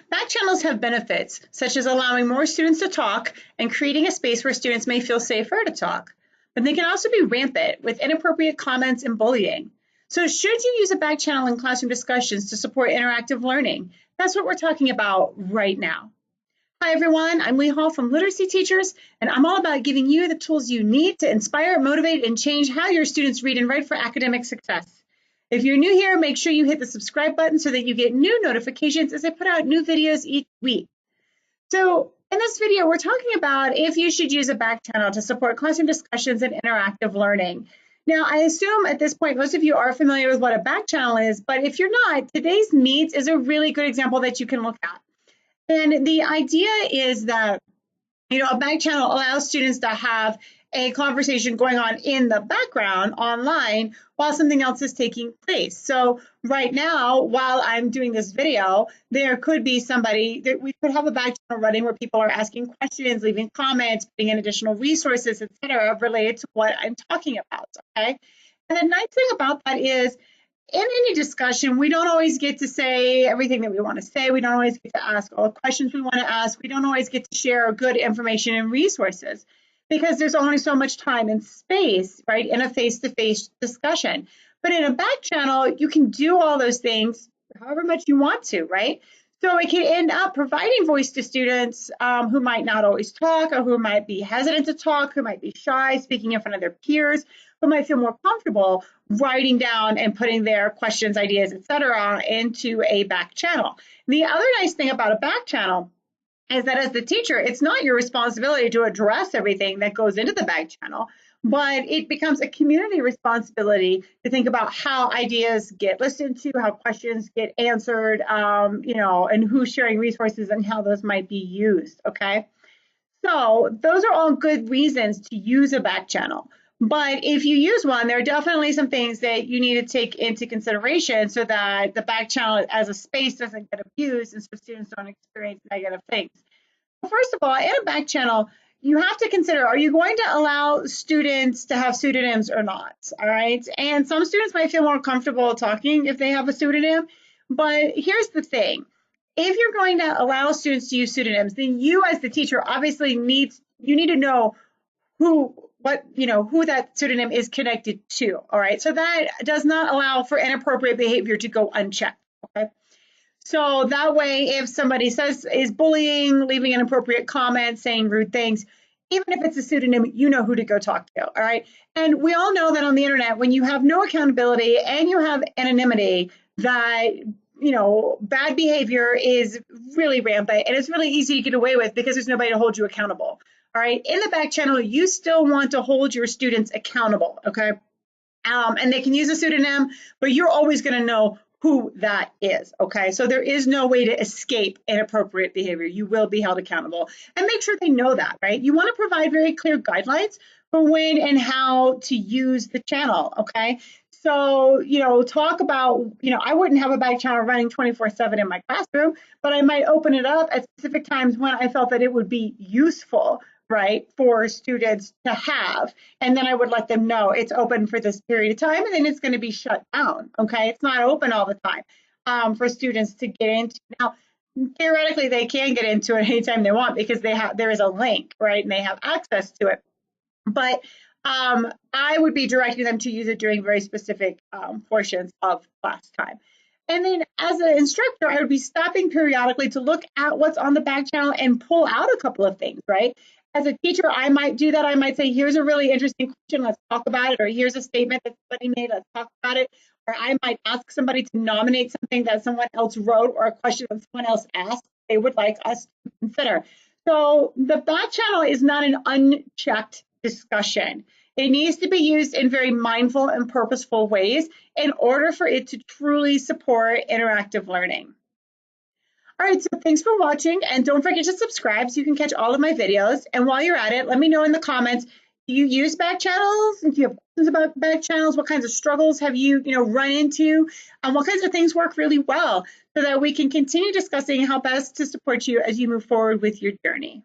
Back channels have benefits, such as allowing more students to talk and creating a space where students may feel safer to talk. But they can also be rampant with inappropriate comments and bullying. So should you use a back channel in classroom discussions to support interactive learning? That's what we're talking about right now. Hi everyone, I'm Lee Hall from Literacy Teachers, and I'm all about giving you the tools you need to inspire, motivate, and change how your students read and write for academic success. If you're new here, make sure you hit the subscribe button so that you get new notifications as I put out new videos each week. So in this video, we're talking about if you should use a back channel to support classroom discussions and interactive learning. Now, I assume at this point, most of you are familiar with what a back channel is, but if you're not, today's Meets is a really good example that you can look at. And the idea is that, a back channel allows students to have a conversation going on in the background online while something else is taking place. So right now, while I'm doing this video, there could be somebody that we could have a back channel running where people are asking questions, leaving comments, putting in additional resources, etc., related to what I'm talking about, okay? And the nice thing about that is, in any discussion, we don't always get to say everything that we want to say. We don't always get to ask all the questions we want to ask. We don't always get to share good information and resources because there's only so much time and space, right, in a face-to-face discussion. But in a back channel, you can do all those things however much you want to, right? So it can end up providing voice to students who might not always talk or who might be hesitant to talk, who might be shy, speaking in front of their peers, who might feel more comfortable writing down and putting their questions, ideas, etc., into a back channel. The other nice thing about a back channel is that as the teacher, it's not your responsibility to address everything that goes into the back channel, but it becomes a community responsibility to think about how ideas get listened to, how questions get answered, and who's sharing resources and how those might be used, okay? So those are all good reasons to use a back channel. But if you use one, there are definitely some things that you need to take into consideration so that the back channel as a space doesn't get abused and so students don't experience negative things. First of all, in a back channel, you have to consider, are you going to allow students to have pseudonyms or not, all right? And some students might feel more comfortable talking if they have a pseudonym, but here's the thing. If you're going to allow students to use pseudonyms, then you as the teacher obviously need to know who that pseudonym is connected to, all right? So that does not allow for inappropriate behavior to go unchecked, okay? So that way, if somebody is bullying, leaving inappropriate comments, saying rude things, even if it's a pseudonym, you know who to go talk to, all right? And we all know that on the internet, when you have no accountability and you have anonymity, that bad behavior is really rampant and it's really easy to get away with because there's nobody to hold you accountable. All right, in the back channel, you still want to hold your students accountable, okay? And they can use a pseudonym, but you're always going to know who that is, okay? So there is no way to escape inappropriate behavior. You will be held accountable. And make sure they know that, right? You want to provide very clear guidelines for when and how to use the channel, okay? So, talk about, I wouldn't have a back channel running 24/7 in my classroom, but I might open it up at specific times when I felt that it would be useful, right, for students to have. And then I would let them know it's open for this period of time and then it's going to be shut down, okay? It's not open all the time for students to get into. Now, theoretically, they can get into it anytime they want because there is a link, right, and they have access to it. But I would be directing them to use it during very specific portions of class time. And then as an instructor, I would be stopping periodically to look at what's on the back channel and pull out a couple of things, right? As a teacher, I might do that. I might say, here's a really interesting question, let's talk about it. Or here's a statement that somebody made, let's talk about it. Or I might ask somebody to nominate something that someone else wrote or a question that someone else asked they would like us to consider. So the back channel is not an unchecked discussion. It needs to be used in very mindful and purposeful ways in order for it to truly support interactive learning. All right, so thanks for watching, and don't forget to subscribe so you can catch all of my videos. And while you're at it, let me know in the comments, do you use back channels? And do you have questions about back channels? What kinds of struggles have you, run into? And what kinds of things work really well so that we can continue discussing how best to support you as you move forward with your journey.